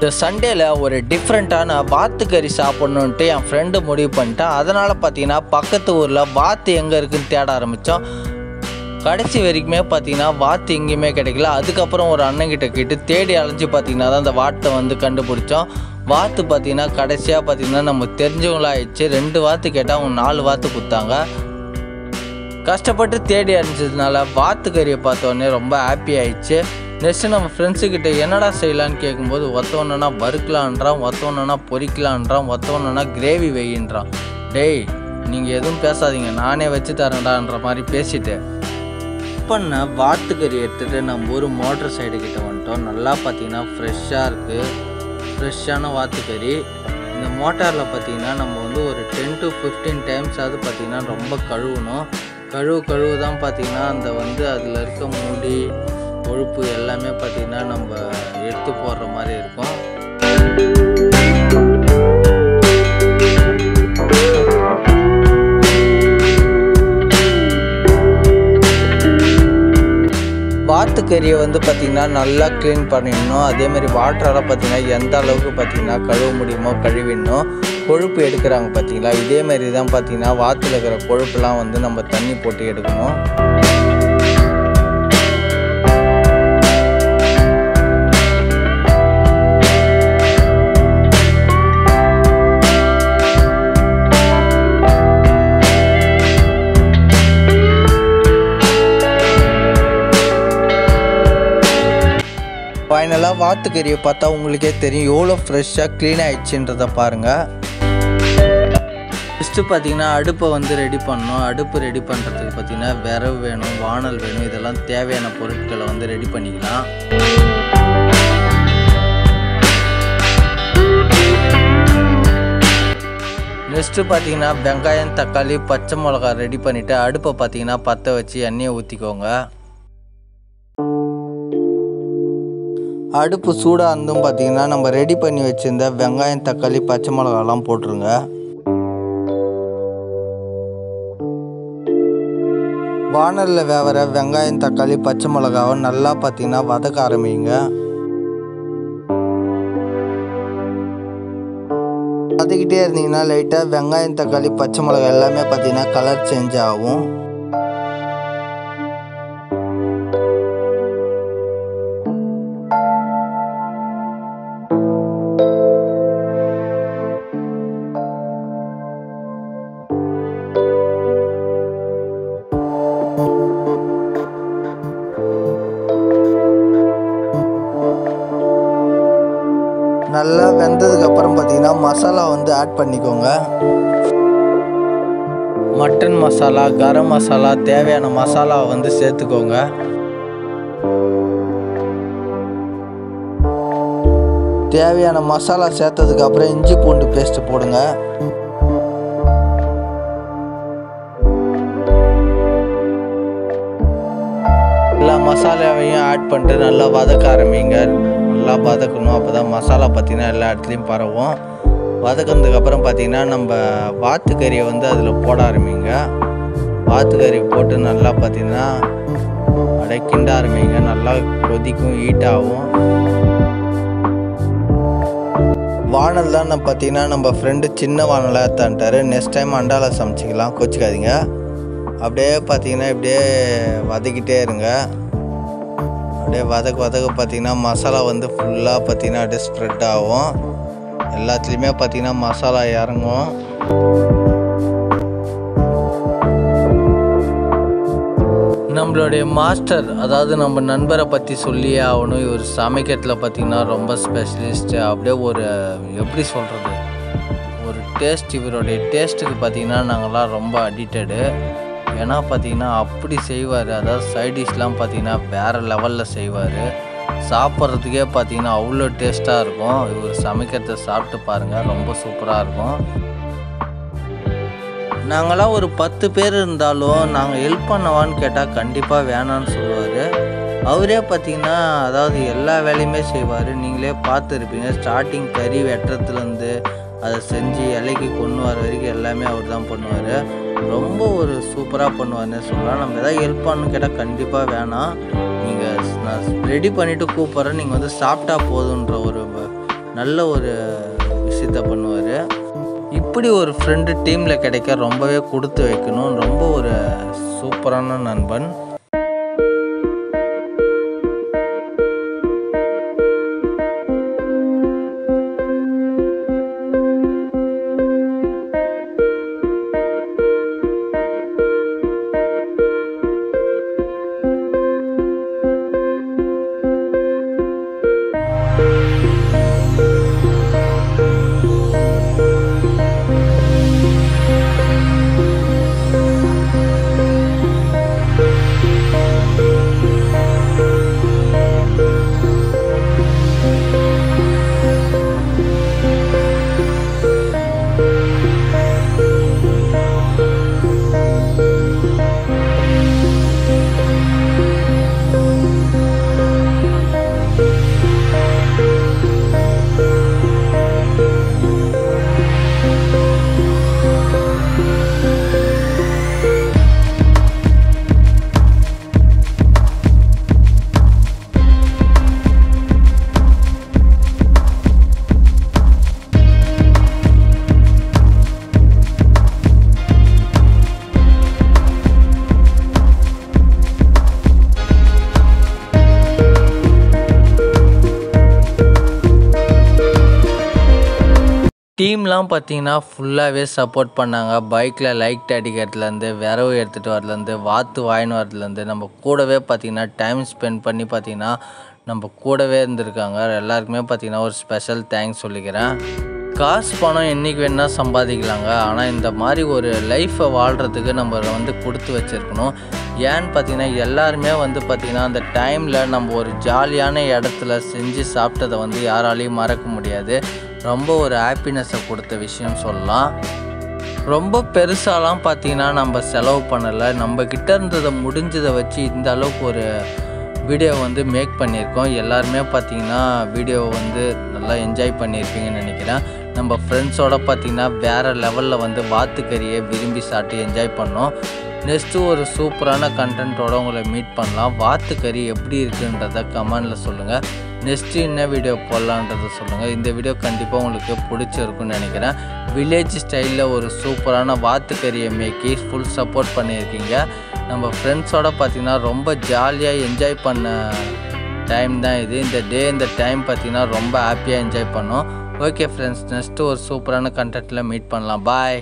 இந்த சண்டேல ஒரு டிஃப்ரெண்ட்டான வாத்து கறி சாப்பிட்ணுன்ட்டு என் ஃப்ரெண்டு முடிவு பண்ணிட்டான். அதனால் பார்த்தீங்கன்னா பக்கத்து ஊரில் வாத்து எங்கே இருக்குதுன்னு தேட ஆரம்பித்தோம். கடைசி வரைக்குமே பார்த்தீங்கன்னா வாத்து எங்கேயுமே கிடைக்கல. அதுக்கப்புறம் ஒரு அண்ணன்கிட்ட கேட்டு தேடி அலைஞ்சி பார்த்தீங்கன்னா தான் அந்த வாட்டை வந்து கண்டுபிடிச்சோம். வாத்து பார்த்தீங்கன்னா கடைசியாக பார்த்தீங்கன்னா நம்ம தெரிஞ்சவங்களாகிடுச்சு. 2 வாத்து கேட்டால் அவங்க 4 வாத்து கொடுத்தாங்க. கஷ்டப்பட்டு தேடி அடைஞ்சதுனால வாத்து கறியை பார்த்தோன்னே ரொம்ப ஹாப்பி ஆயிடுச்சு. நெக்ஸ்ட்டு நம்ம ஃப்ரெண்ட்ஸுக்கிட்ட என்னடா செய்யலான்னு கேட்கும்போது ஒருத்தவனா வறுக்கலான்றான், ஒருத்தவனா பொரிக்கலான்றான், ஒருத்தவனா கிரேவி வையின்றான். டேய் நீங்கள் எதுவும் பேசாதீங்க, நானே வச்சு தரேன்டான்ற மாதிரி பேசிட்டு பண்ண வாத்து கறி எடுத்துகிட்டு நம்ம ஊர் மோட்டர் சைடு கிட்ட வந்துட்டோம். நல்லா பார்த்தீங்கன்னா ஃப்ரெஷ்ஷாக இருக்குது, ஃப்ரெஷ்ஷான வாத்துக்கறி. இந்த மோட்டாரில் பார்த்திங்கன்னா நம்ம வந்து ஒரு 10 to 15 டைம்ஸாவது பார்த்திங்கன்னா ரொம்ப கழுவணும். கழுவு தான் பார்த்திங்கன்னா அந்த வந்து அதில் இருக்க முடி கொழுப்பு எல்லாமே பார்த்திங்கன்னா நம்ம எடுத்து போடுற மாதிரி இருக்கும். வாத்துக்கறியை வந்து பார்த்திங்கன்னா நல்லா க்ளீன் பண்ணிடணும். அதேமாதிரி வாட்டரால் பார்த்திங்கன்னா எந்த அளவுக்கு பார்த்திங்கன்னா கழுவ முடியுமோ கழுவிடணும். கொழுப்பு எடுக்கிறாங்க பார்த்திங்களா, இதேமாரி தான் பார்த்திங்கன்னா வாத்தில் இருக்கிற கொழுப்புலாம் வந்து நம்ம தண்ணி போட்டு எடுக்கணும். ஃபைனலாக வாத்துக்கறியை பார்த்தா உங்களுக்கே தெரியும் எவ்வளோ ஃப்ரெஷ்ஷாக க்ளீன் ஆகிடுச்சின்றதை பாருங்கள். ஃபஸ்ட்டு பார்த்திங்கன்னா அடுப்பை வந்து ரெடி பண்ணணும். அடுப்பு ரெடி பண்ணுறதுக்கு பார்த்திங்கன்னா விரவு வேணும், வானல் வேணும், இதெல்லாம் தேவையான பொருட்களை வந்து ரெடி பண்ணிக்கலாம். நெக்ஸ்ட்டு பார்த்திங்கன்னா வெங்காயம், தக்காளி, பச்சை மிளகா ரெடி பண்ணிவிட்டு அடுப்பை பார்த்திங்கன்னா பற்ற வச்சு எண்ணெயை ஊற்றிக்கோங்க. அடுப்பு சூடாக இருந்தும் பார்த்திங்கன்னா நம்ம ரெடி பண்ணி வச்சுருந்த வெங்காயம், தக்காளி, பச்சை மிளகாலாம் போட்டுருங்க. வானலில் வேவற வெங்காயம், தக்காளி, பச்சை மிளகாவை நல்லா பார்த்திங்கன்னா வதக்க ஆரம்பிங்க. வதக்கிட்டே இருந்தீங்கன்னா லைட்டாக வெங்காயம், தக்காளி, பச்சை மிளகா எல்லாமே பார்த்திங்கன்னா கலர் சேஞ்ச் ஆகும். நல்லா வெந்ததுக்கப்புறம் பார்த்திங்கன்னா மசாலா வந்து ஆட் பண்ணிக்கோங்க. மட்டன் மசாலா, கரம் மசாலா, தேவையான மசாலா வந்து சேர்த்துக்கோங்க. தேவையான மசாலா சேர்த்ததுக்கப்புறம் இஞ்சி பூண்டு பேஸ்ட்டு போடுங்க. எல்லா மசாலாவையும் ஆட் பண்ணிட்டு நல்லா வதக்க ஆரம்பிங்க. நல்லா வதக்கணும், அப்போ தான் மசாலா பார்த்திங்கன்னா எல்லா இடத்துலையும் பரவும். வதக்கினதுக்கப்புறம் பார்த்திங்கன்னா நம்ம வாத்துக்கறியை வந்து அதில் போட ஆரம்பிங்க. வாத்துக்கறி போட்டு நல்லா பார்த்திங்கன்னா அப்படியே கிண்ட ஆரம்பிங்க. நல்லா கொதிக்கும், ஹீட்டாகும். வானல் தான் நம்ம பார்த்திங்கன்னா நம்ம ஃப்ரெண்டு சின்ன வானலாக எடுத்தான்ட்டார். Next time அண்டாவில் சமைச்சிக்கலாம், கொச்சிக்காதீங்க. அப்படியே பார்த்திங்கன்னா இப்படியே வதக்கிட்டே இருங்க. அப்படியே வதக்க பார்த்திங்கன்னா மசாலா வந்து ஃபுல்லாக பார்த்திங்கன்னா அப்படியே ஸ்ப்ரெட் ஆகும். எல்லாத்துலேயுமே பார்த்திங்கன்னா மசாலா இறங்கும். நம்மளுடைய மாஸ்டர், அதாவது நம்ம நண்பரை பற்றி சொல்லியே ஆகணும். இவர் சமைக்கிறதுல பார்த்திங்கன்னா ரொம்ப ஸ்பெஷலிஸ்ட்டு. அப்படியே ஒரு எப்படி சொல்கிறது, ஒரு டேஸ்ட், இவருடைய டேஸ்ட்டுக்கு பார்த்திங்கன்னா நாங்கள்லாம் ரொம்ப அடிக்டடு. ஏன்னா பார்த்திங்கன்னா அப்படி செய்வார். அதாவது சைடிஷ்லாம் பார்த்திங்கன்னா வேறு லெவலில் செய்வார். சாப்பிட்றதுக்கே பார்த்திங்கன்னா அவ்வளோ டேஸ்ட்டாக இருக்கும். இவர் சமைக்கிறத சாப்பிட்டு பாருங்கள், ரொம்ப சூப்பராக இருக்கும். நாங்களாம் ஒரு 10 பேர் இருந்தாலும் நாங்கள் ஹெல்ப் பண்ணவான்னு கேட்டால் கண்டிப்பாக வேணான்னு சொல்லுவார். அவரே பார்த்திங்கன்னா அதாவது எல்லா வேலையுமே செய்வார். நீங்களே பார்த்துருப்பீங்க, ஸ்டார்டிங் கறி வெட்டுறதுலேருந்து அதை செஞ்சு இலைக்கு கொண்டு வர வரைக்கும் எல்லாமே அவர் தான் பண்ணுவார். ரொம்ப ஒரு சூப்பராக பண்ணுவார்னே சொல்லலாம். நம்ம எதாவது ஹெல்ப் பண்ணணும்னு கேட்டால் கண்டிப்பாக வேணாம், நீங்கள் நான் ரெடி பண்ணிவிட்டு கூப்பிட்றேன், நீங்கள் வந்து சாப்பிட்டா போதுன்ற ஒரு நல்ல ஒரு விஷயத்த பண்ணுவார். இப்படி ஒரு ஃப்ரெண்டு டீமில் கிடைக்க ரொம்பவே கொடுத்து வைக்கணும். ரொம்ப ஒரு சூப்பரான நண்பன். டீம்லாம் பார்த்தீங்கன்னா ஃபுல்லாகவே சப்போர்ட் பண்ணாங்க. பைக்கில் லைட் அடிக்கிறதுலேருந்து, விரவு எடுத்துகிட்டு வரதுலேருந்து, வாத்து வாங்கின்னு வரதுலேருந்து நம்ம கூடவே பார்த்திங்கன்னா டைம் ஸ்பெண்ட் பண்ணி பார்த்திங்கன்னா நம்ம கூடவே இருந்திருக்காங்க. எல்லாருக்குமே பார்த்திங்கன்னா ஒரு ஸ்பெஷல் தேங்க்ஸ் சொல்லிக்கிறேன். காசு பணம் என்றைக்கு வேணால் சம்பாதிக்கலாங்க. ஆனால் இந்த மாதிரி ஒரு லைஃப்பை வாழ்கிறதுக்கு நம்ம வந்து கொடுத்து வச்சுருக்கணும். ஏன்னு பார்த்திங்கன்னா எல்லாருமே வந்து பார்த்திங்கன்னா அந்த டைமில் நம்ம ஒரு ஜாலியான இடத்துல செஞ்சு சாப்பிட்டதை வந்து யாராலையும் மறக்க முடியாது. ரொம்ப ஒரு ஹாப்பினஸை கொடுத்த விஷயம் சொல்லலாம். ரொம்ப பெருசாலாம் பார்த்திங்கன்னா நம்ம செலவு பண்ணலை. நம்மக்கிட்ட இருந்ததை முடிஞ்சதை வச்சு இந்த அளவுக்கு ஒரு வீடியோ வந்து மேக் பண்ணியிருக்கோம். எல்லாருமே பார்த்திங்கன்னா வீடியோவை வந்து நல்லா என்ஜாய் பண்ணியிருப்பீங்கன்னு நினைக்கிறேன். நம்ம ஃப்ரெண்ட்ஸோடு பார்த்திங்கன்னா வேறு லெவலில் வந்து வாத்துக்கறியை விரும்பி சாப்பிட்டு என்ஜாய் பண்ணோம். நெக்ஸ்ட்டு ஒரு சூப்பரான கண்டென்ட்டோடு உங்களை மீட் பண்ணலாம். வாத்துக்கறி எப்படி இருக்குன்றதை கமெண்டில் சொல்லுங்கள். நெக்ஸ்ட்டு என்ன வீடியோ போடலான்றதை சொல்லுங்கள். இந்த வீடியோ கண்டிப்பாக உங்களுக்கு பிடிச்சிருக்குன்னு நினைக்கிறேன். வில்லேஜ் ஸ்டைலில் ஒரு சூப்பரான வாத்துக்கறியை மேக்கி ஃபுல் சப்போர்ட் பண்ணியிருக்கீங்க. நம்ம ஃப்ரெண்ட்ஸோடு பார்த்திங்கன்னா ரொம்ப ஜாலியாக என்ஜாய் பண்ண டைம் தான் இது. இந்த டைம் பார்த்திங்கன்னா ரொம்ப ஹாப்பியாக என்ஜாய் பண்ணோம். ஓகே ஃப்ரெண்ட்ஸ், நெக்ஸ்ட்டு ஒரு சூப்பரான கண்டென்ட்டில் மீட் பண்ணலாம். பாய்.